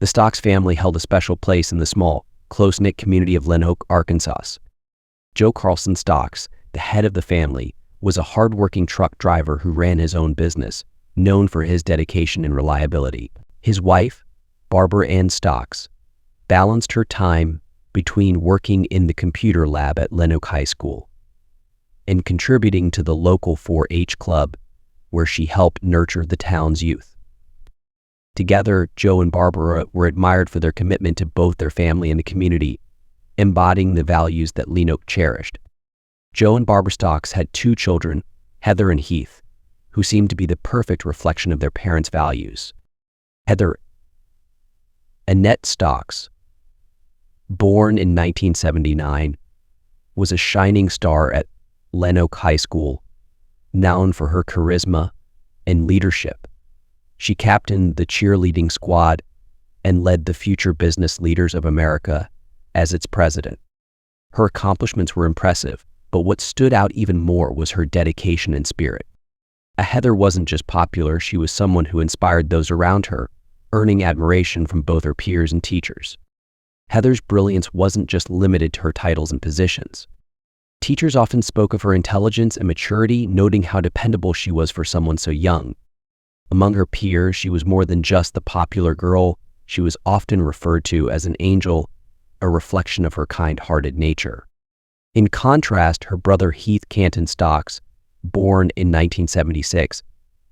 The Stocks family held a special place in the small, close-knit community of Lenoak, Arkansas. Joe Carlson Stocks, the head of the family, was a hard-working truck driver who ran his own business, known for his dedication and reliability. His wife, Barbara Ann Stocks, balanced her time between working in the computer lab at Lenoak High School and contributing to the local 4-H club, where she helped nurture the town's youth. Together, Joe and Barbara were admired for their commitment to both their family and the community, embodying the values that Lenoak cherished. Joe and Barbara Stocks had 2 children, Heather and Heath, who seemed to be the perfect reflection of their parents' values. Heather Annette Stocks, born in 1979, was a shining star at Lenoak High School, known for her charisma and leadership. She captained the cheerleading squad and led the Future Business Leaders of America as its president. Her accomplishments were impressive, but what stood out even more was her dedication and spirit. Heather wasn't just popular, she was someone who inspired those around her, earning admiration from both her peers and teachers. Heather's brilliance wasn't just limited to her titles and positions. Teachers often spoke of her intelligence and maturity, noting how dependable she was for someone so young. Among her peers, she was more than just the popular girl. She was often referred to as an angel, a reflection of her kind-hearted nature. In contrast, her brother Heath Canton Stocks, born in 1976,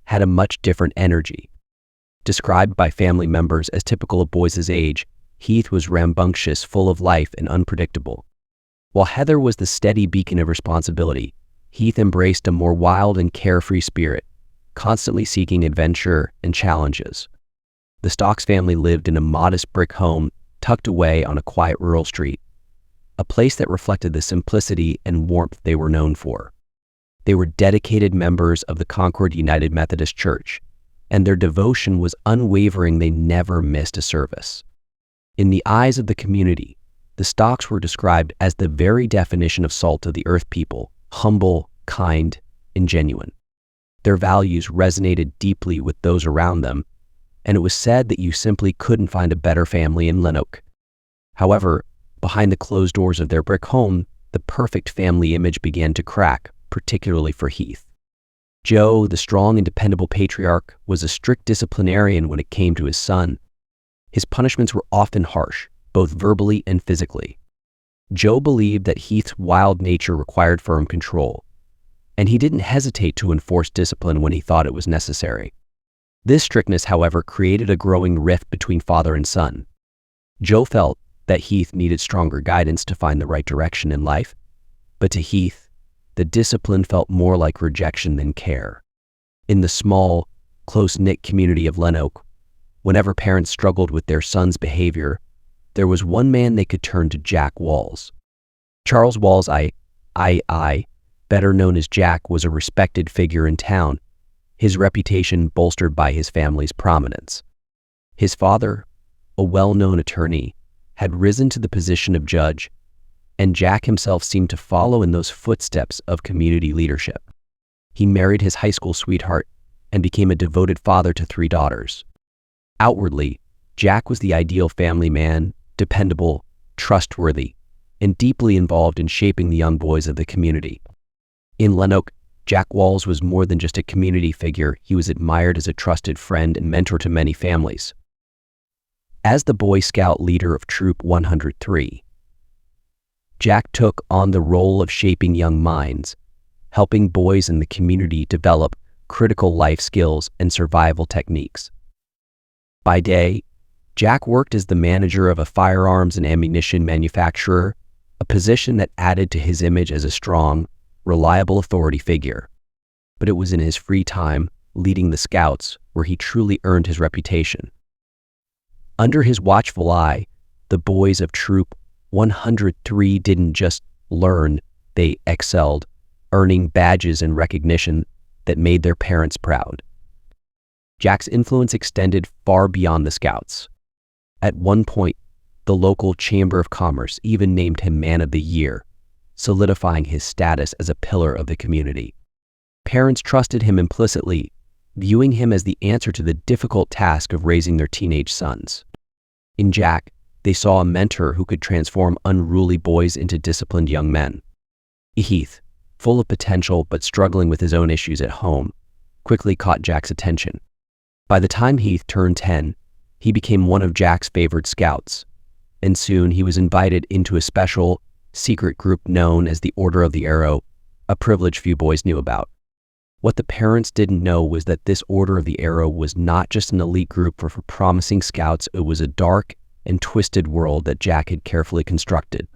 had a much different energy. Described by family members as typical of boys his age, Heath was rambunctious, full of life, and unpredictable. While Heather was the steady beacon of responsibility, Heath embraced a more wild and carefree spirit, constantly seeking adventure and challenges. The Stocks family lived in a modest brick home tucked away on a quiet rural street, a place that reflected the simplicity and warmth they were known for. They were dedicated members of the Concord United Methodist Church, and their devotion was unwavering. They never missed a service. In the eyes of the community, the Stocks were described as the very definition of salt of the earth people, humble, kind, and genuine. Their values resonated deeply with those around them, and it was said that you simply couldn't find a better family in Lenoak. However, behind the closed doors of their brick home, the perfect family image began to crack, particularly for Heath. Joe, the strong and dependable patriarch, was a strict disciplinarian when it came to his son. His punishments were often harsh, both verbally and physically. Joe believed that Heath's wild nature required firm control, and he didn't hesitate to enforce discipline when he thought it was necessary. This strictness, however, created a growing rift between father and son. Joe felt that Heath needed stronger guidance to find the right direction in life, but to Heath, the discipline felt more like rejection than care. In the small, close-knit community of Lenoak, whenever parents struggled with their son's behavior, there was one man they could turn to: Jack Walls. Charles Walls, better known as Jack, was a respected figure in town, his reputation bolstered by his family's prominence. His father, a well-known attorney, had risen to the position of judge, and Jack himself seemed to follow in those footsteps of community leadership. He married his high school sweetheart and became a devoted father to 3 daughters. Outwardly, Jack was the ideal family man, dependable, trustworthy, and deeply involved in shaping the young boys of the community. In Lenoak, Jack Walls was more than just a community figure. He was admired as a trusted friend and mentor to many families. As the Boy Scout leader of Troop 103, Jack took on the role of shaping young minds, helping boys in the community develop critical life skills and survival techniques. By day, Jack worked as the manager of a firearms and ammunition manufacturer, a position that added to his image as a strong, reliable authority figure. But it was in his free time, leading the Scouts, where he truly earned his reputation. Under his watchful eye, the boys of Troop 103 didn't just learn, they excelled, earning badges and recognition that made their parents proud. Jack's influence extended far beyond the Scouts. At one point, the local Chamber of Commerce even named him Man of the Year, solidifying his status as a pillar of the community. Parents trusted him implicitly, viewing him as the answer to the difficult task of raising their teenage sons. In Jack, they saw a mentor who could transform unruly boys into disciplined young men. Heath, full of potential but struggling with his own issues at home, quickly caught Jack's attention. By the time Heath turned 10, he became one of Jack's favored scouts, and soon he was invited into a special, secret group known as the Order of the Arrow, a privilege few boys knew about. What the parents didn't know was that this Order of the Arrow was not just an elite group for promising scouts, it was a dark and twisted world that Jack had carefully constructed.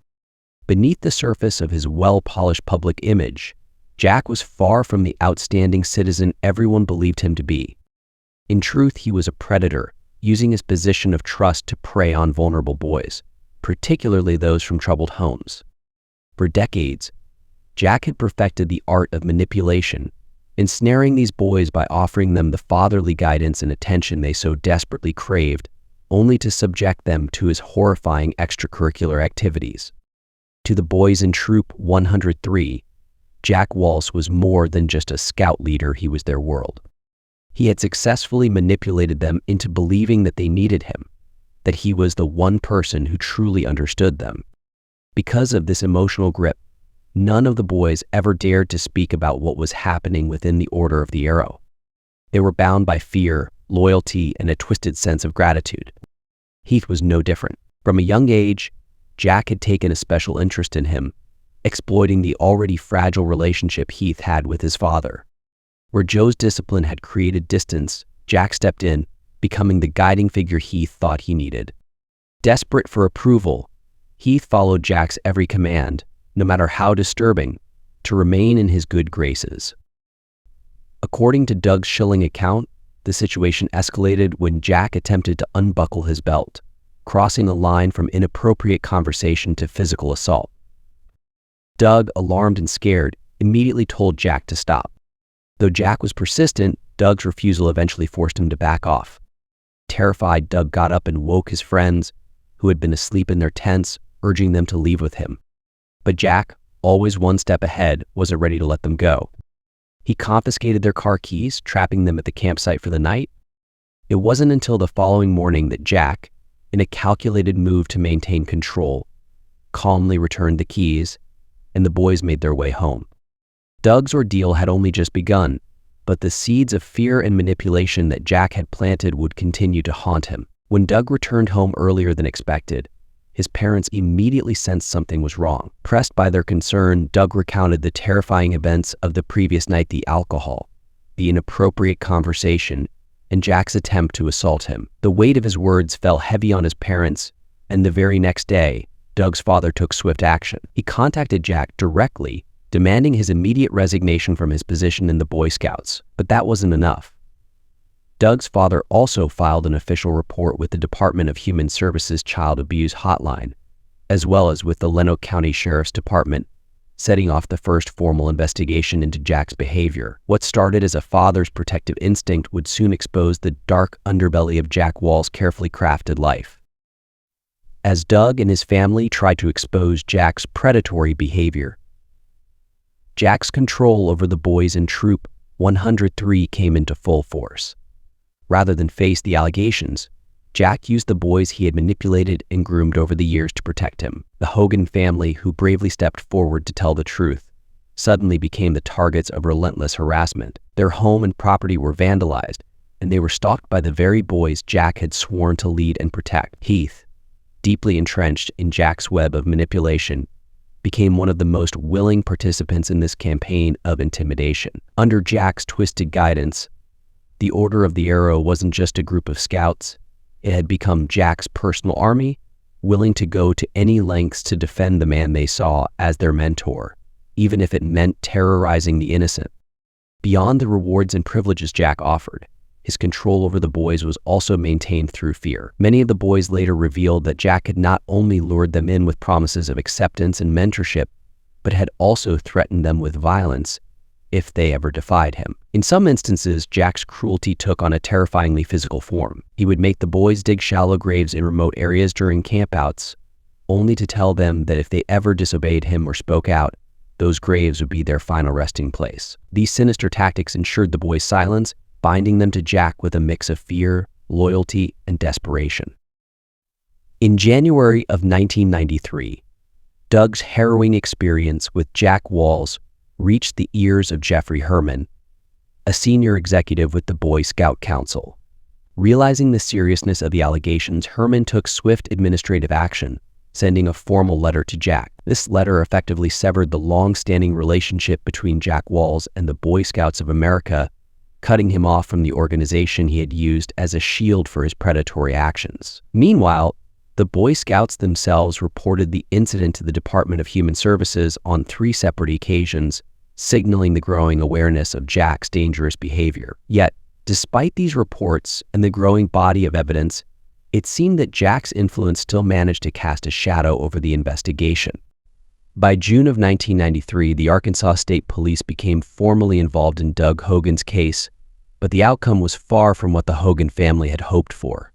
Beneath the surface of his well-polished public image, Jack was far from the outstanding citizen everyone believed him to be. In truth, he was a predator, using his position of trust to prey on vulnerable boys, particularly those from troubled homes. For decades, Jack had perfected the art of manipulation, ensnaring these boys by offering them the fatherly guidance and attention they so desperately craved, only to subject them to his horrifying extracurricular activities. To the boys in Troop 103, Jack Walsh was more than just a scout leader, he was their world. He had successfully manipulated them into believing that they needed him, that he was the one person who truly understood them. Because of this emotional grip, none of the boys ever dared to speak about what was happening within the Order of the Arrow. They were bound by fear, loyalty, and a twisted sense of gratitude. Heath was no different. From a young age, Jack had taken a special interest in him, exploiting the already fragile relationship Heath had with his father. Where Joe's discipline had created distance, Jack stepped in, becoming the guiding figure Heath thought he needed. Desperate for approval, Heath followed Jack's every command, no matter how disturbing, to remain in his good graces. According to Doug's chilling account, the situation escalated when Jack attempted to unbuckle his belt, crossing a line from inappropriate conversation to physical assault. Doug, alarmed and scared, immediately told Jack to stop. Though Jack was persistent, Doug's refusal eventually forced him to back off. Terrified, Doug got up and woke his friends, who had been asleep in their tents, urging them to leave with him. But Jack, always one step ahead, wasn't ready to let them go. He confiscated their car keys, trapping them at the campsite for the night. It wasn't until the following morning that Jack, in a calculated move to maintain control, calmly returned the keys, and the boys made their way home. Doug's ordeal had only just begun, but the seeds of fear and manipulation that Jack had planted would continue to haunt him. When Doug returned home earlier than expected, his parents immediately sensed something was wrong. Pressed by their concern, Doug recounted the terrifying events of the previous night: the alcohol, the inappropriate conversation, and Jack's attempt to assault him. The weight of his words fell heavy on his parents, and the very next day, Doug's father took swift action. He contacted Jack directly, demanding his immediate resignation from his position in the Boy Scouts. But that wasn't enough. Doug's father also filed an official report with the Department of Human Services Child Abuse Hotline, as well as with the Lenoak County Sheriff's Department, setting off the first formal investigation into Jack's behavior. What started as a father's protective instinct would soon expose the dark underbelly of Jack Wall's carefully crafted life. As Doug and his family tried to expose Jack's predatory behavior, Jack's control over the boys in Troop 103 came into full force. Rather than face the allegations, Jack used the boys he had manipulated and groomed over the years to protect him. The Hogan family, who bravely stepped forward to tell the truth, suddenly became the targets of relentless harassment. Their home and property were vandalized, and they were stalked by the very boys Jack had sworn to lead and protect. Heath, deeply entrenched in Jack's web of manipulation, became one of the most willing participants in this campaign of intimidation. Under Jack's twisted guidance, the Order of the Arrow wasn't just a group of scouts. It had become Jack's personal army, willing to go to any lengths to defend the man they saw as their mentor, even if it meant terrorizing the innocent. Beyond the rewards and privileges Jack offered, his control over the boys was also maintained through fear. Many of the boys later revealed that Jack had not only lured them in with promises of acceptance and mentorship, but had also threatened them with violence if they ever defied him. In some instances, Jack's cruelty took on a terrifyingly physical form. He would make the boys dig shallow graves in remote areas during campouts, only to tell them that if they ever disobeyed him or spoke out, those graves would be their final resting place. These sinister tactics ensured the boys' silence, binding them to Jack with a mix of fear, loyalty, and desperation. In January of 1993, Doug's harrowing experience with Jack Walls reached the ears of Jeffrey Herman, a senior executive with the Boy Scout Council. Realizing the seriousness of the allegations, Herman took swift administrative action, sending a formal letter to Jack. This letter effectively severed the long-standing relationship between Jack Walls and the Boy Scouts of America, cutting him off from the organization he had used as a shield for his predatory actions. Meanwhile, the Boy Scouts themselves reported the incident to the Department of Human Services on 3 separate occasions, signaling the growing awareness of Jack's dangerous behavior. Yet, despite these reports and the growing body of evidence, it seemed that Jack's influence still managed to cast a shadow over the investigation. By June of 1993, the Arkansas State Police became formally involved in Doug Hogan's case, but the outcome was far from what the Hogan family had hoped for.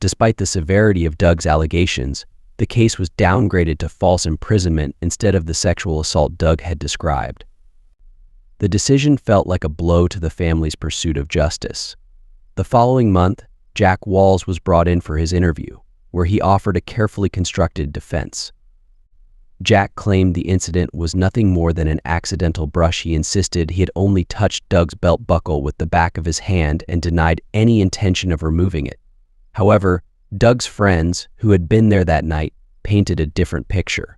Despite the severity of Doug's allegations, the case was downgraded to false imprisonment instead of the sexual assault Doug had described. The decision felt like a blow to the family's pursuit of justice. The following month, Jack Walls was brought in for his interview, where he offered a carefully constructed defense. Jack claimed the incident was nothing more than an accidental brush. He insisted he had only touched Doug's belt buckle with the back of his hand and denied any intention of removing it. However, Doug's friends, who had been there that night, painted a different picture.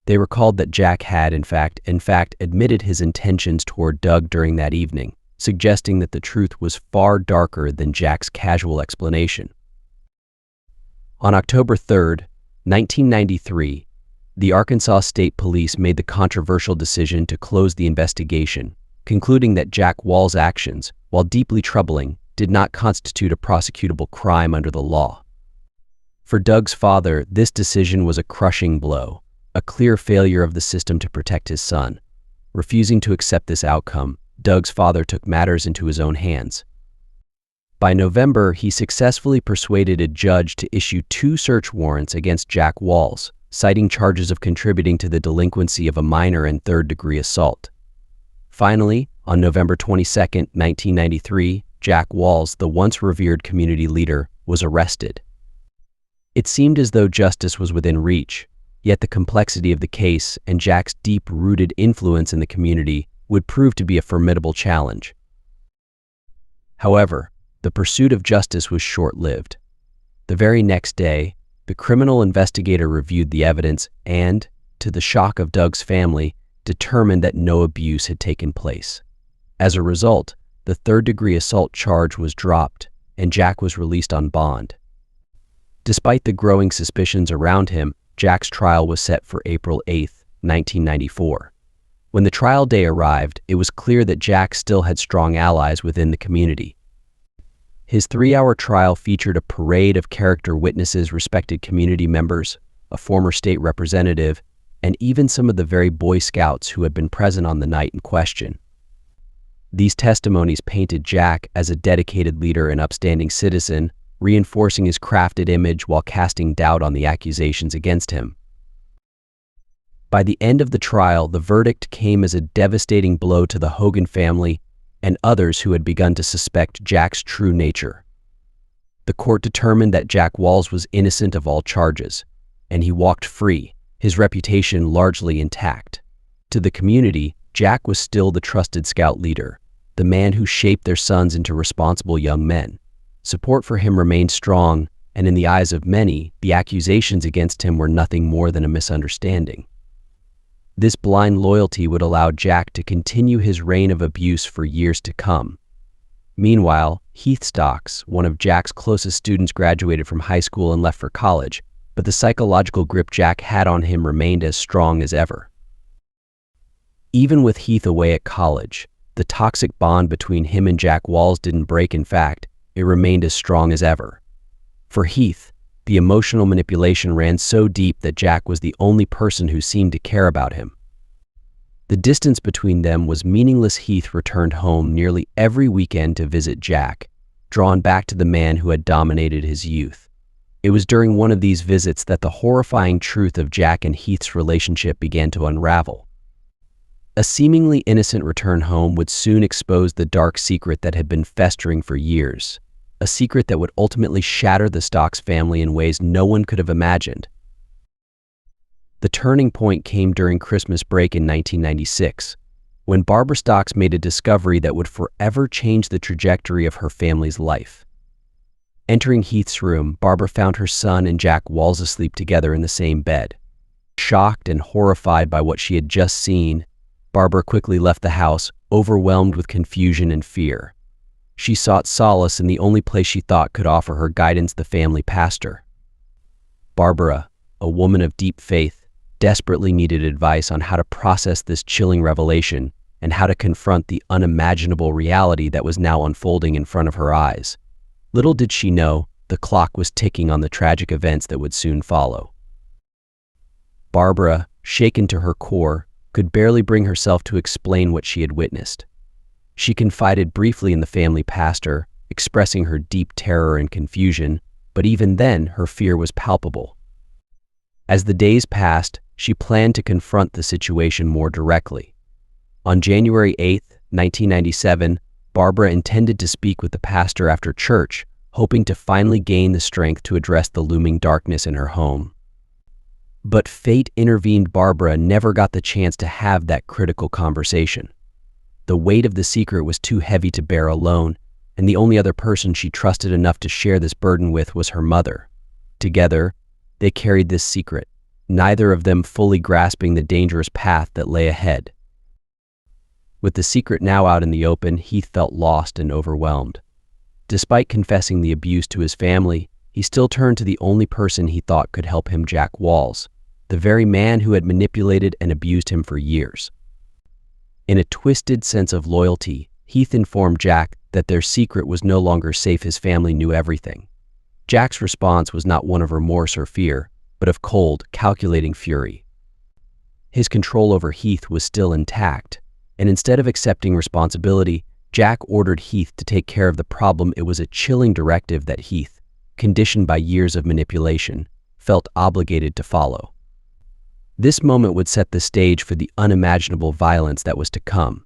They recalled that Jack had, in fact, admitted his intentions toward Doug during that evening, suggesting that the truth was far darker than Jack's casual explanation. On October 3, 1993, the Arkansas State Police made the controversial decision to close the investigation, concluding that Jack Walls' actions, while deeply troubling, did not constitute a prosecutable crime under the law. For Doug's father, this decision was a crushing blow, a clear failure of the system to protect his son. Refusing to accept this outcome, Doug's father took matters into his own hands. By November, he successfully persuaded a judge to issue 2 search warrants against Jack Walls, citing charges of contributing to the delinquency of a minor and third-degree assault. Finally, on November 22, 1993, Jack Walls, the once revered community leader, was arrested. It seemed as though justice was within reach, yet the complexity of the case and Jack's deep-rooted influence in the community would prove to be a formidable challenge. However, the pursuit of justice was short-lived. The very next day, the criminal investigator reviewed the evidence and, to the shock of Doug's family, determined that no abuse had taken place. As a result, the third-degree assault charge was dropped, and Jack was released on bond. Despite the growing suspicions around him, Jack's trial was set for April 8, 1994. When the trial day arrived, it was clear that Jack still had strong allies within the community. His 3-hour trial featured a parade of character witnesses, respected community members, a former state representative, and even some of the very Boy Scouts who had been present on the night in question. These testimonies painted Jack as a dedicated leader and upstanding citizen, reinforcing his crafted image while casting doubt on the accusations against him. By the end of the trial, the verdict came as a devastating blow to the Hogan family and others who had begun to suspect Jack's true nature. The court determined that Jack Walls was innocent of all charges, and he walked free, his reputation largely intact. To the community, Jack was still the trusted scout leader, the man who shaped their sons into responsible young men. Support for him remained strong, and in the eyes of many, the accusations against him were nothing more than a misunderstanding. This blind loyalty would allow Jack to continue his reign of abuse for years to come. Meanwhile, Heath Stocks, one of Jack's closest students, graduated from high school and left for college, but the psychological grip Jack had on him remained as strong as ever. Even with Heath away at college, the toxic bond between him and Jack Walls didn't break. In fact, it remained as strong as ever. For Heath, the emotional manipulation ran so deep that Jack was the only person who seemed to care about him. The distance between them was meaningless. Heath returned home nearly every weekend to visit Jack, drawn back to the man who had dominated his youth. It was during one of these visits that the horrifying truth of Jack and Heath's relationship began to unravel. A seemingly innocent return home would soon expose the dark secret that had been festering for years. a secret that would ultimately shatter the Stocks family in ways no one could have imagined. The turning point came during Christmas break in 1996, when Barbara Stocks made a discovery that would forever change the trajectory of her family's life. Entering Heath's room, Barbara found her son and Jack Walls asleep together in the same bed. Shocked and horrified by what she had just seen, Barbara quickly left the house, overwhelmed with confusion and fear. She sought solace in the only place she thought could offer her guidance, the family pastor. Barbara, a woman of deep faith, desperately needed advice on how to process this chilling revelation and how to confront the unimaginable reality that was now unfolding in front of her eyes. Little did she know, the clock was ticking on the tragic events that would soon follow. Barbara, shaken to her core, could barely bring herself to explain what she had witnessed. She confided briefly in the family pastor, expressing her deep terror and confusion, but even then her fear was palpable. As the days passed, she planned to confront the situation more directly. On January 8, 1997, Barbara intended to speak with the pastor after church, hoping to finally gain the strength to address the looming darkness in her home. But fate intervened. Barbara never got the chance to have that critical conversation. The weight of the secret was too heavy to bear alone, and the only other person she trusted enough to share this burden with was her mother. Together, they carried this secret, neither of them fully grasping the dangerous path that lay ahead. With the secret now out in the open, Heath felt lost and overwhelmed. Despite confessing the abuse to his family, he still turned to the only person he thought could help him, Jack Walls, the very man who had manipulated and abused him for years. In a twisted sense of loyalty, Heath informed Jack that their secret was no longer safe. His family knew everything. Jack's response was not one of remorse or fear, but of cold, calculating fury. His control over Heath was still intact, and instead of accepting responsibility, Jack ordered Heath to take care of the problem. It was a chilling directive that Heath, conditioned by years of manipulation, felt obligated to follow. This moment would set the stage for the unimaginable violence that was to come.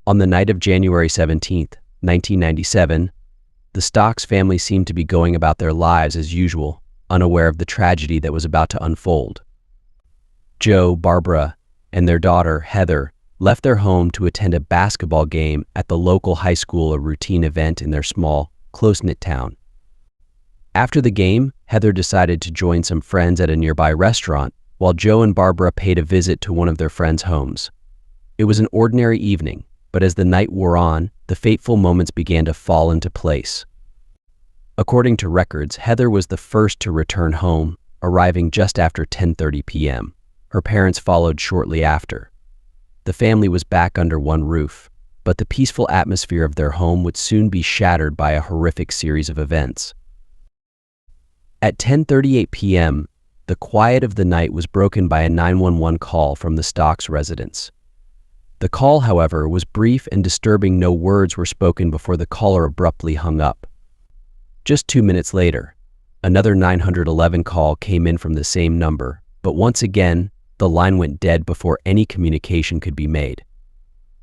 On the night of January 17, 1997, the Stocks family seemed to be going about their lives as usual, unaware of the tragedy that was about to unfold. Joe, Barbara, and their daughter, Heather, left their home to attend a basketball game at the local high school, a routine event in their small, close-knit town. After the game, Heather decided to join some friends at a nearby restaurant, while Joe and Barbara paid a visit to one of their friends' homes. It was an ordinary evening, but as the night wore on, the fateful moments began to fall into place. According to records, Heather was the first to return home, arriving just after 10:30 p.m. Her parents followed shortly after. The family was back under one roof, but the peaceful atmosphere of their home would soon be shattered by a horrific series of events. At 10:38 p.m., the quiet of the night was broken by a 911 call from the Stocks residence. The call, however, was brief and disturbing. No words were spoken before the caller abruptly hung up. Just 2 minutes later, another 911 call came in from the same number, but once again, the line went dead before any communication could be made.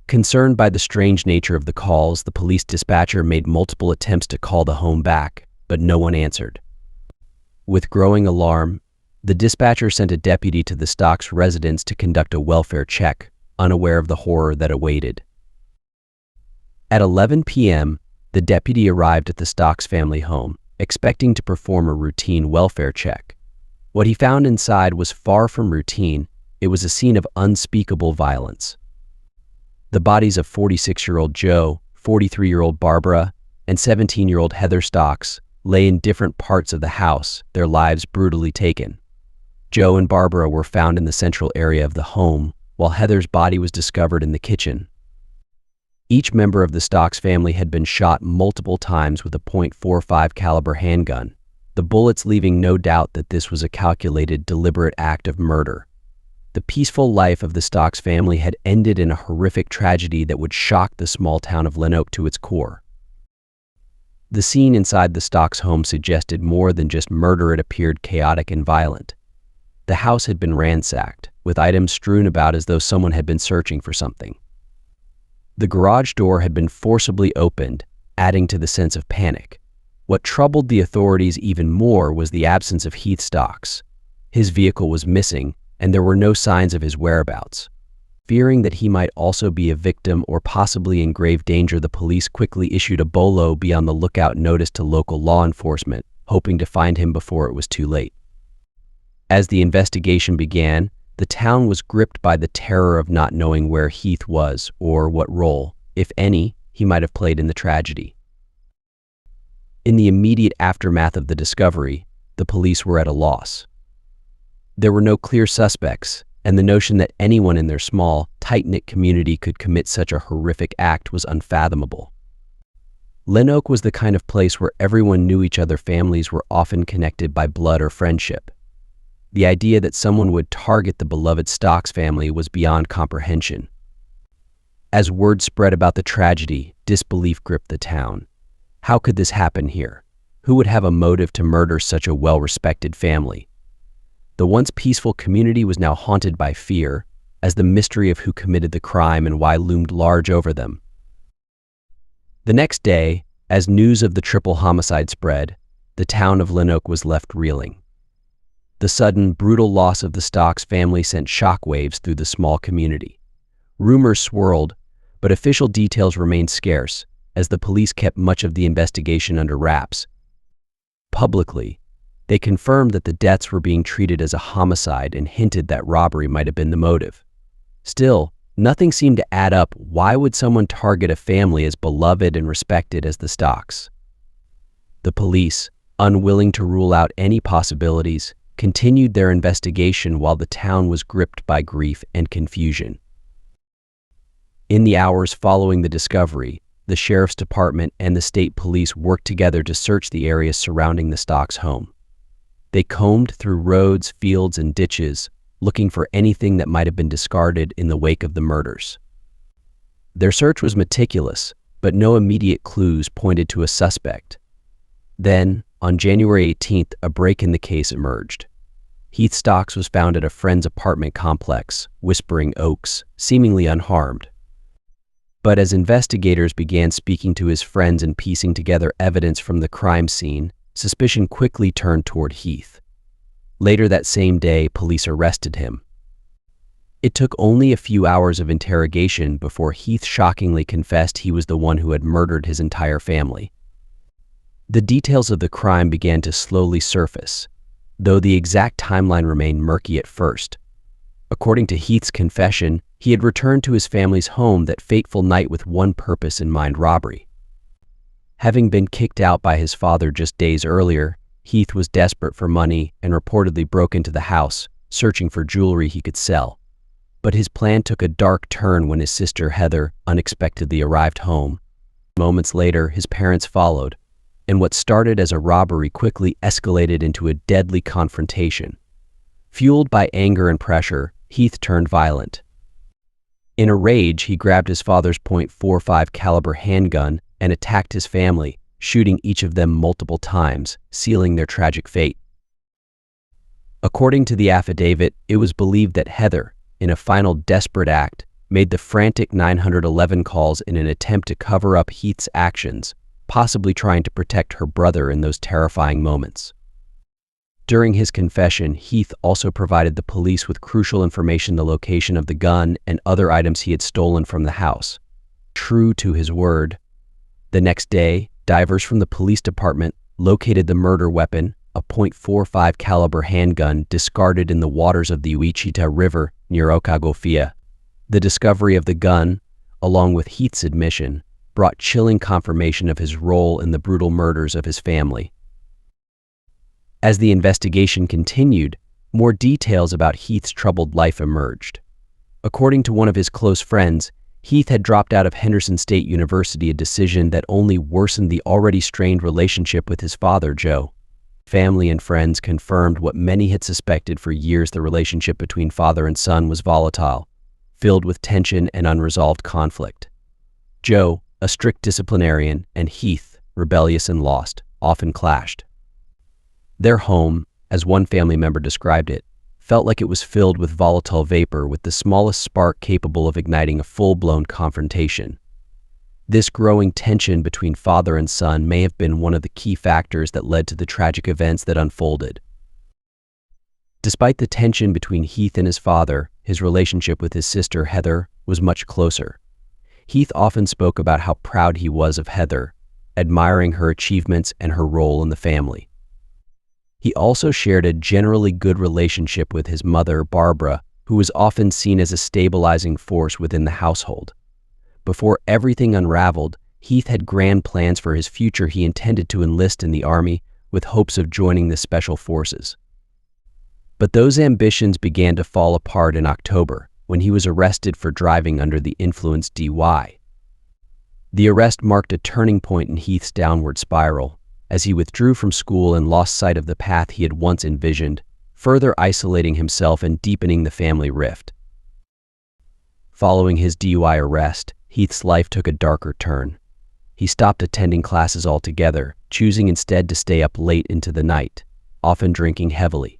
Concerned by the strange nature of the calls, the police dispatcher made multiple attempts to call the home back, but no one answered. With growing alarm, the dispatcher sent a deputy to the Stocks residence to conduct a welfare check, unaware of the horror that awaited. At 11 p.m., the deputy arrived at the Stocks family home, expecting to perform a routine welfare check. What he found inside was far from routine. It was a scene of unspeakable violence. The bodies of 46-year-old Joe, 43-year-old Barbara, and 17-year-old Heather Stocks lay in different parts of the house, their lives brutally taken. Joe and Barbara were found in the central area of the home, while Heather's body was discovered in the kitchen. Each member of the Stocks family had been shot multiple times with a .45 caliber handgun, the bullets leaving no doubt that this was a calculated, deliberate act of murder. The peaceful life of the Stocks family had ended in a horrific tragedy that would shock the small town of Lenoak to its core. The scene inside the Stocks home suggested more than just murder. It appeared chaotic and violent. The house had been ransacked, with items strewn about as though someone had been searching for something. The garage door had been forcibly opened, adding to the sense of panic. What troubled the authorities even more was the absence of Heath Stocks. His vehicle was missing, and there were no signs of his whereabouts. Fearing that he might also be a victim or possibly in grave danger, the police quickly issued a bolo be on the lookout notice to local law enforcement, hoping to find him before it was too late. As the investigation began, the town was gripped by the terror of not knowing where Heath was or what role, if any, he might have played in the tragedy. In the immediate aftermath of the discovery, the police were at a loss. There were no clear suspects, and the notion that anyone in their small, tight-knit community could commit such a horrific act was unfathomable. Lenoak was the kind of place where everyone knew each other. Families were often connected by blood or friendship. The idea that someone would target the beloved Stocks family was beyond comprehension. As word spread about the tragedy, disbelief gripped the town. How could this happen here? Who would have a motive to murder such a well-respected family? The once peaceful community was now haunted by fear, as the mystery of who committed the crime and why loomed large over them. The next day, as news of the triple homicide spread, the town of Lenoak was left reeling. The sudden, brutal loss of the Stocks family sent shockwaves through the small community. Rumors swirled, but official details remained scarce, as the police kept much of the investigation under wraps. Publicly, they confirmed that the deaths were being treated as a homicide and hinted that robbery might have been the motive. Still, nothing seemed to add up. Why would someone target a family as beloved and respected as the Stocks? The police, unwilling to rule out any possibilities, continued their investigation while the town was gripped by grief and confusion. In the hours following the discovery, the sheriff's department and the state police worked together to search the area surrounding the Stocks home. They combed through roads, fields, and ditches, looking for anything that might have been discarded in the wake of the murders. Their search was meticulous, but no immediate clues pointed to a suspect. Then, on January 18th, a break in the case emerged. Heath Stocks was found at a friend's apartment complex, Whispering Oaks, seemingly unharmed. But as investigators began speaking to his friends and piecing together evidence from the crime scene, suspicion quickly turned toward Heath. Later that same day, police arrested him. It took only a few hours of interrogation before Heath shockingly confessed he was the one who had murdered his entire family. The details of the crime began to slowly surface, though the exact timeline remained murky at first. According to Heath's confession, he had returned to his family's home that fateful night with one purpose in mind: robbery. Having been kicked out by his father just days earlier, Heath was desperate for money and reportedly broke into the house, searching for jewelry he could sell. But his plan took a dark turn when his sister Heather unexpectedly arrived home. Moments later, his parents followed, and what started as a robbery quickly escalated into a deadly confrontation. Fueled by anger and pressure, Heath turned violent. In a rage, he grabbed his father's .45 caliber handgun and attacked his family, shooting each of them multiple times, sealing their tragic fate. According to the affidavit, it was believed that Heather, in a final desperate act, made the frantic 911 calls in an attempt to cover up Heath's actions, possibly trying to protect her brother in those terrifying moments. During his confession, Heath also provided the police with crucial information: the location of the gun and other items he had stolen from the house. True to his word, the next day, divers from the police department located the murder weapon, a .45 caliber handgun discarded in the waters of the Ouichita River near Ocagofia. The discovery of the gun, along with Heath's admission, brought chilling confirmation of his role in the brutal murders of his family. As the investigation continued, more details about Heath's troubled life emerged. According to one of his close friends, Heath had dropped out of Henderson State University, a decision that only worsened the already strained relationship with his father, Joe. Family and friends confirmed what many had suspected for years: the relationship between father and son was volatile, filled with tension and unresolved conflict. Joe, a strict disciplinarian, and Heath, rebellious and lost, often clashed. Their home, as one family member described it, felt like it was filled with volatile vapor, with the smallest spark capable of igniting a full-blown confrontation. This growing tension between father and son may have been one of the key factors that led to the tragic events that unfolded. Despite the tension between Heath and his father, his relationship with his sister Heather was much closer. Heath often spoke about how proud he was of Heather, admiring her achievements and her role in the family. He also shared a generally good relationship with his mother, Barbara, who was often seen as a stabilizing force within the household. Before everything unraveled, Heath had grand plans for his future. He intended to enlist in the Army with hopes of joining the Special Forces. But those ambitions began to fall apart in October, when he was arrested for driving under the influence DUI. The arrest marked a turning point in Heath's downward spiral, as he withdrew from school and lost sight of the path he had once envisioned, further isolating himself and deepening the family rift. Following his DUI arrest, Heath's life took a darker turn. He stopped attending classes altogether, choosing instead to stay up late into the night, often drinking heavily.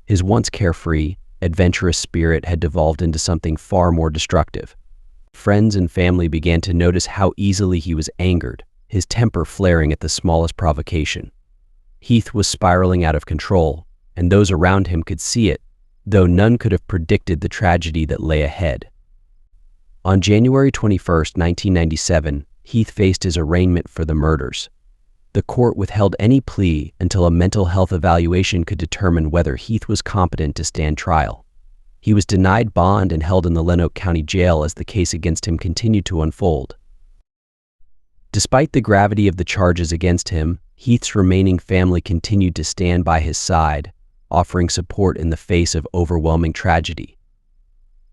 His once carefree, adventurous spirit had devolved into something far more destructive. Friends and family began to notice how easily he was angered, his temper flaring at the smallest provocation. Heath was spiraling out of control, and those around him could see it, though none could have predicted the tragedy that lay ahead. On January 21, 1997, Heath faced his arraignment for the murders. The court withheld any plea until a mental health evaluation could determine whether Heath was competent to stand trial. He was denied bond and held in the Lenoak County Jail as the case against him continued to unfold. Despite the gravity of the charges against him, Heath's remaining family continued to stand by his side, offering support in the face of overwhelming tragedy.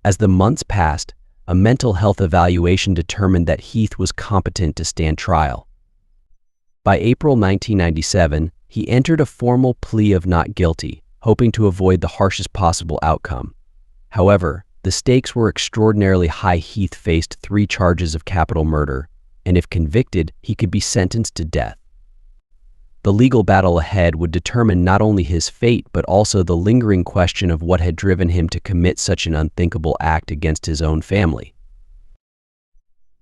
As the months passed, a mental health evaluation determined that Heath was competent to stand trial. By April 1997, he entered a formal plea of not guilty, hoping to avoid the harshest possible outcome. However, the stakes were extraordinarily high. Heath faced 3 charges of capital murder, and if convicted, he could be sentenced to death. The legal battle ahead would determine not only his fate, but also the lingering question of what had driven him to commit such an unthinkable act against his own family.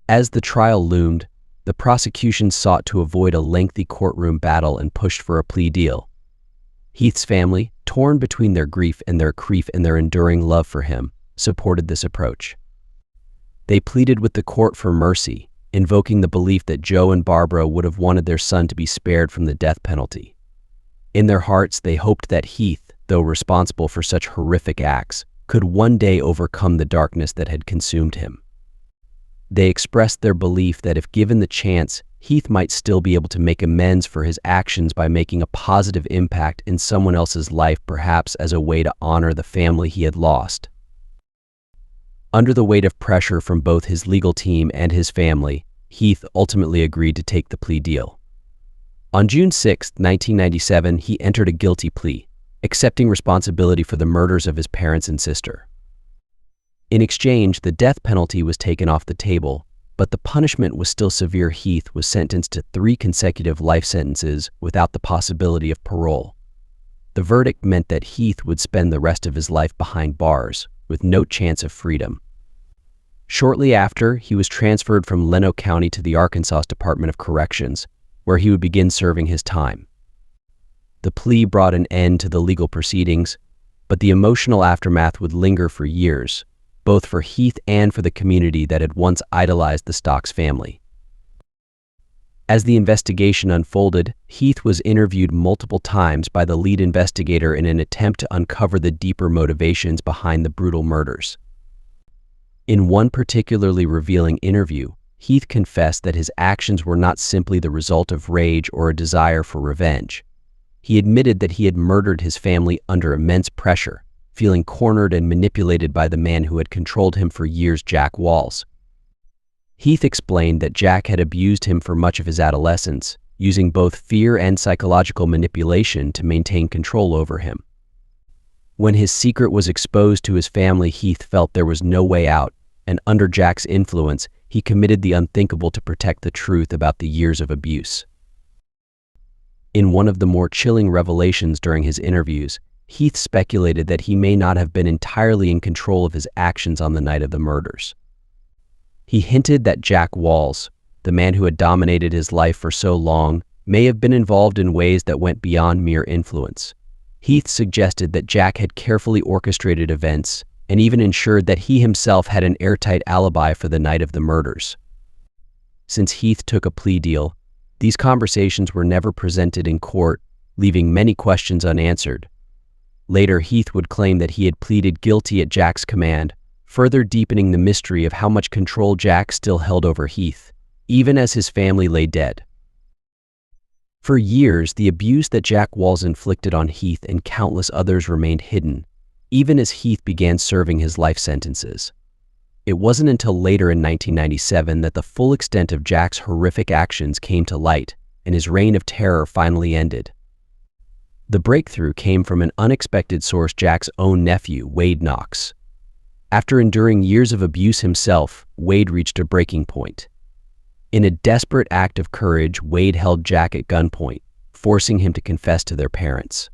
As the trial loomed, the prosecution sought to avoid a lengthy courtroom battle and pushed for a plea deal. Heath's family, torn between their grief and their enduring love for him, supported this approach. They pleaded with the court for mercy, invoking the belief that Joe and Barbara would have wanted their son to be spared from the death penalty. In their hearts, they hoped that Heath, though responsible for such horrific acts, could one day overcome the darkness that had consumed him. They expressed their belief that if given the chance, Heath might still be able to make amends for his actions by making a positive impact in someone else's life, perhaps as a way to honor the family he had lost. Under the weight of pressure from both his legal team and his family, Heath ultimately agreed to take the plea deal. On June 6, 1997, he entered a guilty plea, accepting responsibility for the murders of his parents and sister. In exchange, the death penalty was taken off the table, but the punishment was still severe. Heath was sentenced to 3 consecutive life sentences without the possibility of parole. The verdict meant that Heath would spend the rest of his life behind bars, with no chance of freedom. Shortly after, he was transferred from Lenoak County to the Arkansas Department of Corrections, where he would begin serving his time. The plea brought an end to the legal proceedings, but the emotional aftermath would linger for years, both for Heath and for the community that had once idolized the Stocks family. As the investigation unfolded, Heath was interviewed multiple times by the lead investigator in an attempt to uncover the deeper motivations behind the brutal murders. In one particularly revealing interview, Heath confessed that his actions were not simply the result of rage or a desire for revenge. He admitted that he had murdered his family under immense pressure, feeling cornered and manipulated by the man who had controlled him for years, Jack Walls. Heath explained that Jack had abused him for much of his adolescence, using both fear and psychological manipulation to maintain control over him. When his secret was exposed to his family, Heath felt there was no way out, and under Jack's influence, he committed the unthinkable to protect the truth about the years of abuse. In one of the more chilling revelations during his interviews, Heath speculated that he may not have been entirely in control of his actions on the night of the murders. He hinted that Jack Walls, the man who had dominated his life for so long, may have been involved in ways that went beyond mere influence. Heath suggested that Jack had carefully orchestrated events and even ensured that he himself had an airtight alibi for the night of the murders. Since Heath took a plea deal, these conversations were never presented in court, leaving many questions unanswered. Later, Heath would claim that he had pleaded guilty at Jack's command, further deepening the mystery of how much control Jack still held over Heath, even as his family lay dead. For years, the abuse that Jack Walls inflicted on Heath and countless others remained hidden, even as Heath began serving his life sentences. It wasn't until later in 1997 that the full extent of Jack's horrific actions came to light, and his reign of terror finally ended. The breakthrough came from an unexpected source: Jack's own nephew, Wade Knox. After enduring years of abuse himself, Wade reached a breaking point. In a desperate act of courage, Wade held Jack at gunpoint, forcing him to confess to their parents.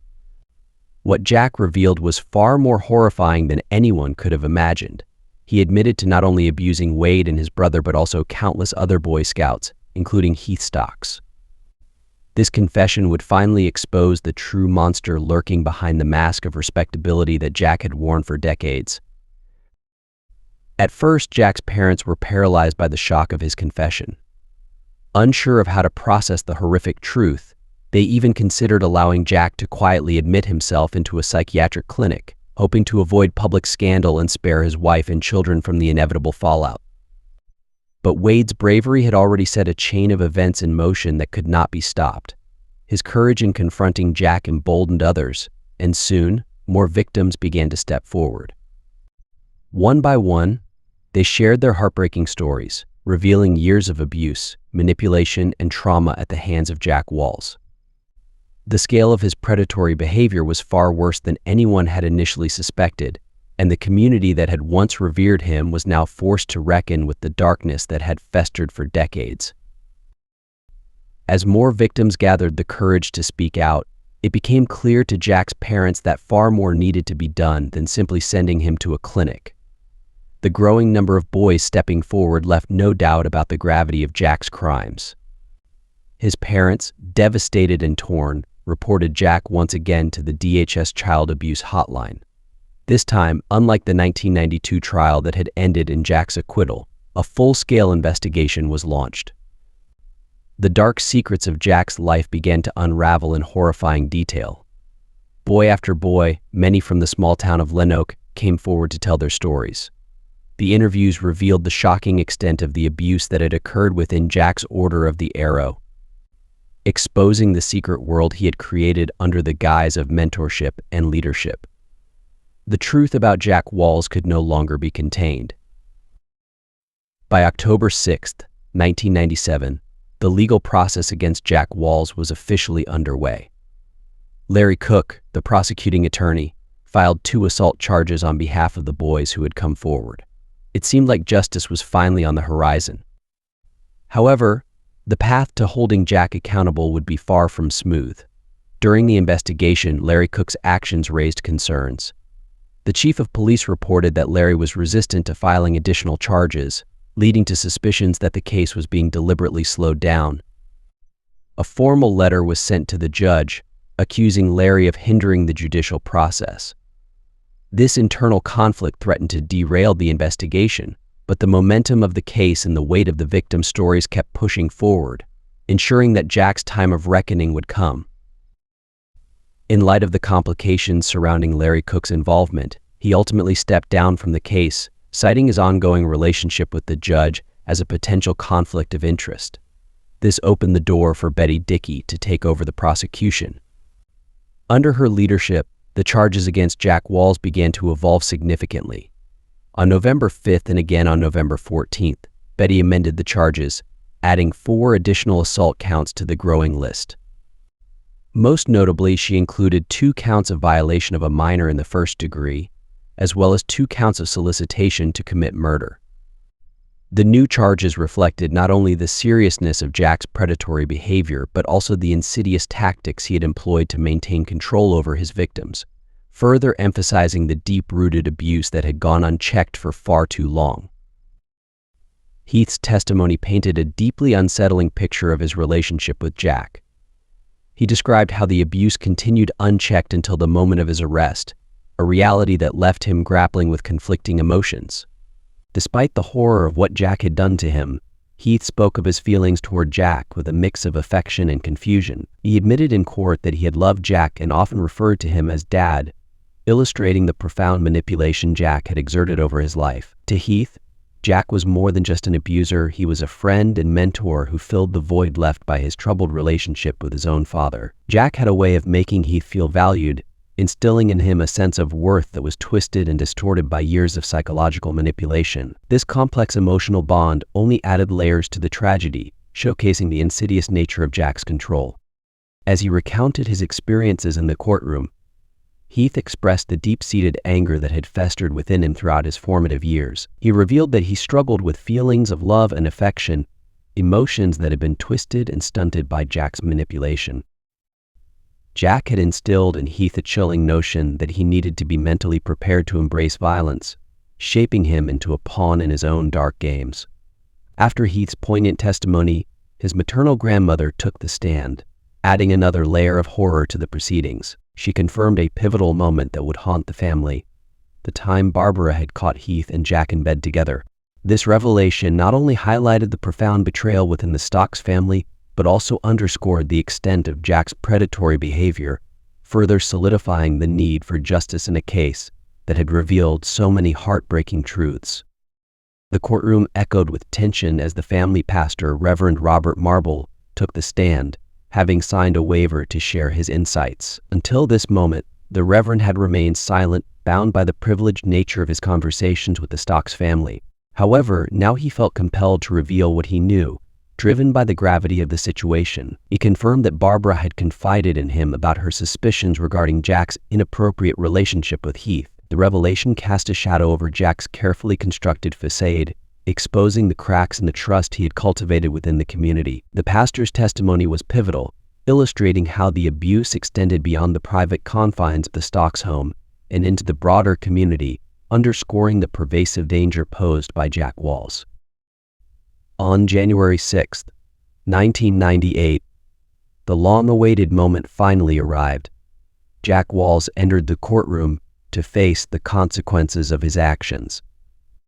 What Jack revealed was far more horrifying than anyone could have imagined. He admitted to not only abusing Wade and his brother, but also countless other Boy Scouts, including Heath Stocks. This confession would finally expose the true monster lurking behind the mask of respectability that Jack had worn for decades. At first, Jack's parents were paralyzed by the shock of his confession. Unsure of how to process the horrific truth, they even considered allowing Jack to quietly admit himself into a psychiatric clinic, hoping to avoid public scandal and spare his wife and children from the inevitable fallout. But Wade's bravery had already set a chain of events in motion that could not be stopped. His courage in confronting Jack emboldened others, and soon, more victims began to step forward. One by one, they shared their heartbreaking stories, revealing years of abuse, manipulation, and trauma at the hands of Jack Walls. The scale of his predatory behavior was far worse than anyone had initially suspected, and the community that had once revered him was now forced to reckon with the darkness that had festered for decades. As more victims gathered the courage to speak out, it became clear to Jack's parents that far more needed to be done than simply sending him to a clinic. The growing number of boys stepping forward left no doubt about the gravity of Jack's crimes. His parents, devastated and torn, reported Jack once again to the DHS Child Abuse Hotline. This time, unlike the 1992 trial that had ended in Jack's acquittal, a full-scale investigation was launched. The dark secrets of Jack's life began to unravel in horrifying detail. Boy after boy, many from the small town of Lenoak, came forward to tell their stories. The interviews revealed the shocking extent of the abuse that had occurred within Jack's Order of the Arrow, exposing the secret world he had created under the guise of mentorship and leadership. The truth about Jack Walls could no longer be contained. By October 6, 1997, the legal process against Jack Walls was officially underway. Larry Cook, the prosecuting attorney, filed 2 assault charges on behalf of the boys who had come forward. It seemed like justice was finally on the horizon. However, the path to holding Jack accountable would be far from smooth. During the investigation, Larry Cook's actions raised concerns. The chief of police reported that Larry was resistant to filing additional charges, leading to suspicions that the case was being deliberately slowed down. A formal letter was sent to the judge, accusing Larry of hindering the judicial process. This internal conflict threatened to derail the investigation, but the momentum of the case and the weight of the victims' stories kept pushing forward, ensuring that Jack's time of reckoning would come. In light of the complications surrounding Larry Cook's involvement, he ultimately stepped down from the case, citing his ongoing relationship with the judge as a potential conflict of interest. This opened the door for Betty Dickey to take over the prosecution. Under her leadership, the charges against Jack Walls began to evolve significantly. On November 5th and again on November 14th, Betty amended the charges, adding 4 additional assault counts to the growing list. Most notably, she included 2 counts of violation of a minor in the first degree, as well as 2 counts of solicitation to commit murder. The new charges reflected not only the seriousness of Jack's predatory behavior, but also the insidious tactics he had employed to maintain control over his victims, further emphasizing the deep-rooted abuse that had gone unchecked for far too long. Heath's testimony painted a deeply unsettling picture of his relationship with Jack. He described how the abuse continued unchecked until the moment of his arrest, a reality that left him grappling with conflicting emotions. Despite the horror of what Jack had done to him, Heath spoke of his feelings toward Jack with a mix of affection and confusion. He admitted in court that he had loved Jack and often referred to him as Dad, illustrating the profound manipulation Jack had exerted over his life. To Heath, Jack was more than just an abuser. He was a friend and mentor who filled the void left by his troubled relationship with his own father. Jack had a way of making Heath feel valued, instilling in him a sense of worth that was twisted and distorted by years of psychological manipulation. This complex emotional bond only added layers to the tragedy, showcasing the insidious nature of Jack's control. As he recounted his experiences in the courtroom, Heath expressed the deep-seated anger that had festered within him throughout his formative years. He revealed that he struggled with feelings of love and affection, emotions that had been twisted and stunted by Jack's manipulation. Jack had instilled in Heath a chilling notion that he needed to be mentally prepared to embrace violence, shaping him into a pawn in his own dark games. After Heath's poignant testimony, his maternal grandmother took the stand, adding another layer of horror to the proceedings. She confirmed a pivotal moment that would haunt the family: the time Barbara had caught Heath and Jack in bed together. This revelation not only highlighted the profound betrayal within the Stocks family, but also underscored the extent of Jack's predatory behavior, further solidifying the need for justice in a case that had revealed so many heartbreaking truths. The courtroom echoed with tension as the family pastor, Reverend Robert Marble, took the stand, having signed a waiver to share his insights. Until this moment, the Reverend had remained silent, bound by the privileged nature of his conversations with the Stocks family. However, now he felt compelled to reveal what he knew, driven by the gravity of the situation. He confirmed that Barbara had confided in him about her suspicions regarding Jack's inappropriate relationship with Heath. The revelation cast a shadow over Jack's carefully constructed facade, exposing the cracks in the trust he had cultivated within the community. The pastor's testimony was pivotal, illustrating how the abuse extended beyond the private confines of the Stocks home and into the broader community, underscoring the pervasive danger posed by Jack Walls. On January 6, 1998, the long-awaited moment finally arrived. Jack Walls entered the courtroom to face the consequences of his actions.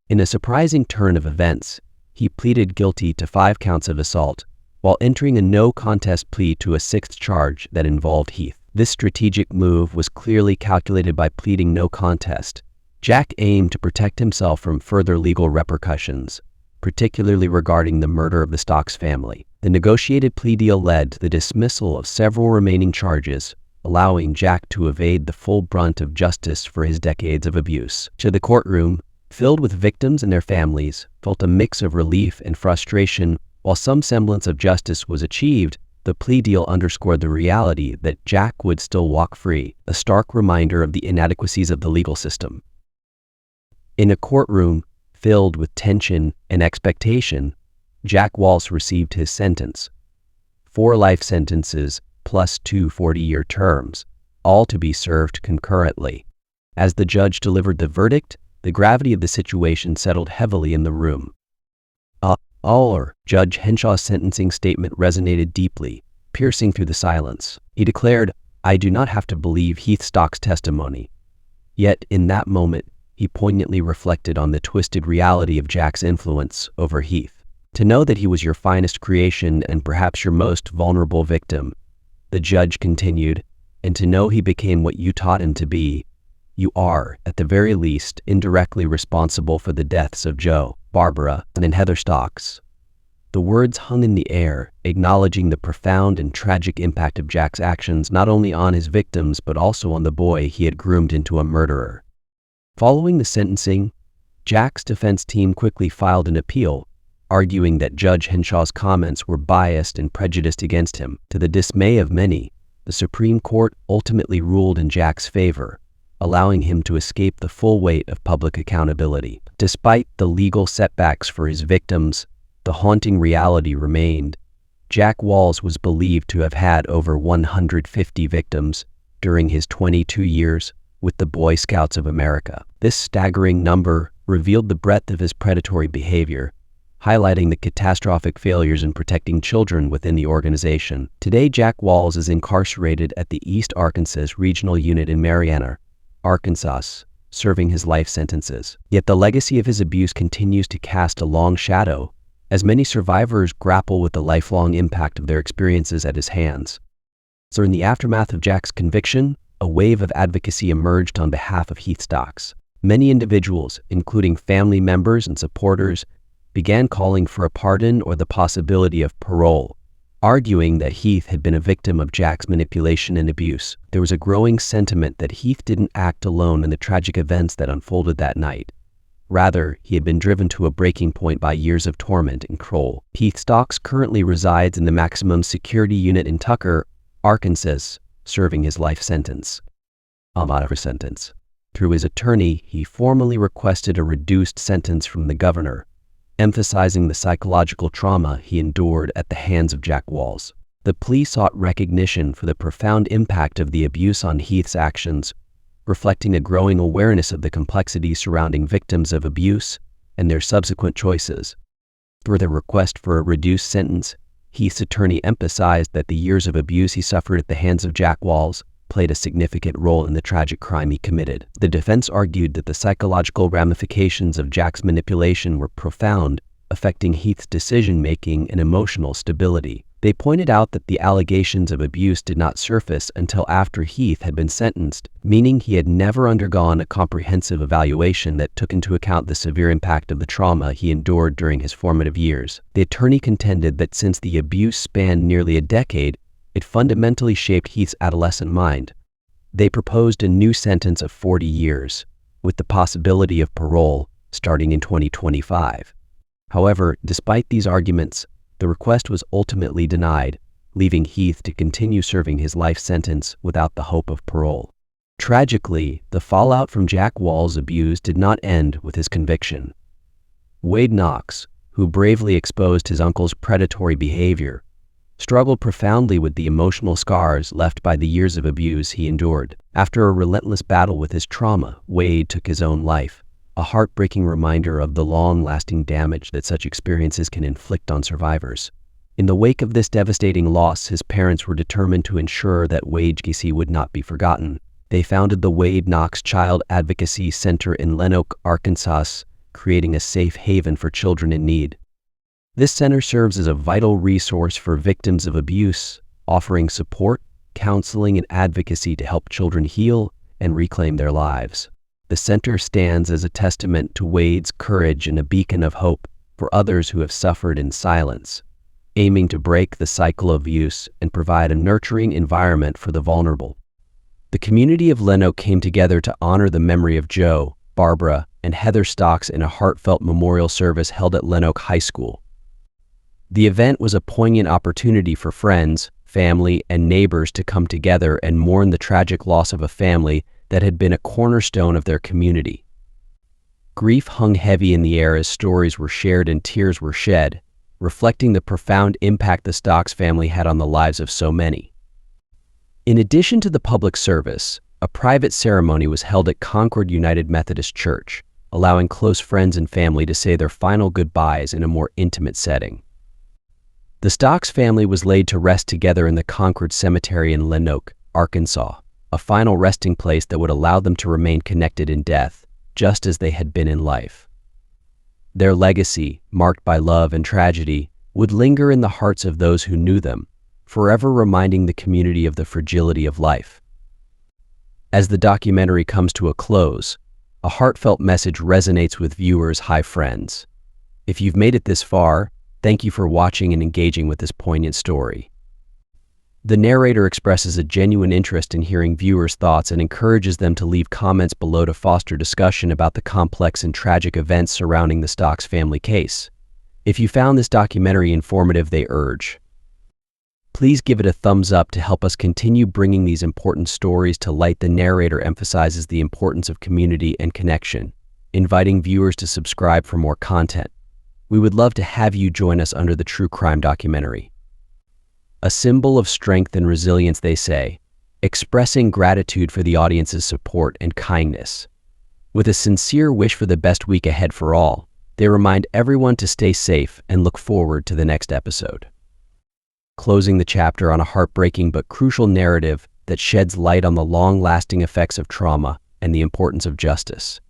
In a surprising turn of events, he pleaded guilty to 5 counts of assault, while entering a no-contest plea to a 6th charge that involved Heath. This strategic move was clearly calculated. By pleading no contest, Jack aimed to protect himself from further legal repercussions, particularly regarding the murder of the Stocks family. The negotiated plea deal led to the dismissal of several remaining charges, allowing Jack to evade the full brunt of justice for his decades of abuse. To the courtroom, filled with victims and their families, felt a mix of relief and frustration. While some semblance of justice was achieved, the plea deal underscored the reality that Jack would still walk free, a stark reminder of the inadequacies of the legal system. In a courtroom filled with tension and expectation, Jack Walls received his sentence: 4 life sentences plus 2 40-year terms, all to be served concurrently. As the judge delivered the verdict, the gravity of the situation settled heavily in the room. Judge Henshaw's sentencing statement resonated deeply, piercing through the silence. He declared, "I do not have to believe Heath Stocks' testimony." Yet, in that moment, he poignantly reflected on the twisted reality of Jack's influence over Heath. To know that he was your finest creation and perhaps your most vulnerable victim, the judge continued, and to know he became what you taught him to be, you are, at the very least, indirectly responsible for the deaths of Joe, Barbara, and Heather Stocks. The words hung in the air, acknowledging the profound and tragic impact of Jack's actions not only on his victims but also on the boy he had groomed into a murderer. Following the sentencing, Jack's defense team quickly filed an appeal, arguing that Judge Henshaw's comments were biased and prejudiced against him. To the dismay of many, the Supreme Court ultimately ruled in Jack's favor, allowing him to escape the full weight of public accountability. Despite the legal setbacks for his victims, the haunting reality remained. Jack Walls was believed to have had over 150 victims during his 22 years with the Boy Scouts of America. This staggering number revealed the breadth of his predatory behavior, highlighting the catastrophic failures in protecting children within the organization. Today, Jack Walls is incarcerated at the East Arkansas Regional Unit in Marianna, Arkansas, serving his life sentences. Yet the legacy of his abuse continues to cast a long shadow, as many survivors grapple with the lifelong impact of their experiences at his hands. So in the aftermath of Jack's conviction, a wave of advocacy emerged on behalf of Heath Stocks. Many individuals, including family members and supporters, began calling for a pardon or the possibility of parole, arguing that Heath had been a victim of Jack's manipulation and abuse. There was a growing sentiment that Heath didn't act alone in the tragic events that unfolded that night. Rather, he had been driven to a breaking point by years of torment and control. Heath Stocks currently resides in the maximum security unit in Tucker, Arkansas, serving his life sentence. Through his attorney, he formally requested a reduced sentence from the governor, emphasizing the psychological trauma he endured at the hands of Jack Walls. The plea sought recognition for the profound impact of the abuse on Heath's actions, reflecting a growing awareness of the complexities surrounding victims of abuse and their subsequent choices. Through the request for a reduced sentence, Heath's attorney emphasized that the years of abuse he suffered at the hands of Jack Walls played a significant role in the tragic crime he committed. The defense argued that the psychological ramifications of Jack's manipulation were profound, affecting Heath's decision-making and emotional stability. They pointed out that the allegations of abuse did not surface until after Heath had been sentenced, meaning he had never undergone a comprehensive evaluation that took into account the severe impact of the trauma he endured during his formative years. The attorney contended that since the abuse spanned nearly a decade, it fundamentally shaped Heath's adolescent mind. They proposed a new sentence of 40 years, with the possibility of parole starting in 2025. However, despite these arguments, the request was ultimately denied, leaving Heath to continue serving his life sentence without the hope of parole. Tragically, the fallout from Jack Walls' abuse did not end with his conviction. Wade Knox, who bravely exposed his uncle's predatory behavior, struggled profoundly with the emotional scars left by the years of abuse he endured. After a relentless battle with his trauma, Wade took his own life, a heartbreaking reminder of the long-lasting damage that such experiences can inflict on survivors. In the wake of this devastating loss, his parents were determined to ensure that Wade's legacy would not be forgotten. They founded the Wade Knox Child Advocacy Center in Lenoak, Arkansas, creating a safe haven for children in need. This center serves as a vital resource for victims of abuse, offering support, counseling, and advocacy to help children heal and reclaim their lives. The center stands as a testament to Wade's courage and a beacon of hope for others who have suffered in silence, aiming to break the cycle of abuse and provide a nurturing environment for the vulnerable. The community of Lenoak came together to honor the memory of Joe, Barbara, and Heather Stocks in a heartfelt memorial service held at Lenoak High School. The event was a poignant opportunity for friends, family, and neighbors to come together and mourn the tragic loss of a family that had been a cornerstone of their community. Grief hung heavy in the air as stories were shared and tears were shed, reflecting the profound impact the Stocks family had on the lives of so many. In addition to the public service, a private ceremony was held at Concord United Methodist Church, allowing close friends and family to say their final goodbyes in a more intimate setting. The Stocks family was laid to rest together in the Concord Cemetery in Lenoak, Arkansas, a final resting place that would allow them to remain connected in death, just as they had been in life. Their legacy, marked by love and tragedy, would linger in the hearts of those who knew them, forever reminding the community of the fragility of life. As the documentary comes to a close, a heartfelt message resonates with viewers. Hi friends. If you've made it this far, thank you for watching and engaging with this poignant story. The narrator expresses a genuine interest in hearing viewers' thoughts and encourages them to leave comments below to foster discussion about the complex and tragic events surrounding the Stocks family case. If you found this documentary informative, they urge, please give it a thumbs up to help us continue bringing these important stories to light. The narrator emphasizes the importance of community and connection, inviting viewers to subscribe for more content. We would love to have you join us under the True Crime Documentary. A symbol of strength and resilience, they say, expressing gratitude for the audience's support and kindness. With a sincere wish for the best week ahead for all, They remind everyone to stay safe and look forward to the next episode. Closing the chapter on a heartbreaking but crucial narrative that sheds light on the long-lasting effects of trauma and the importance of justice.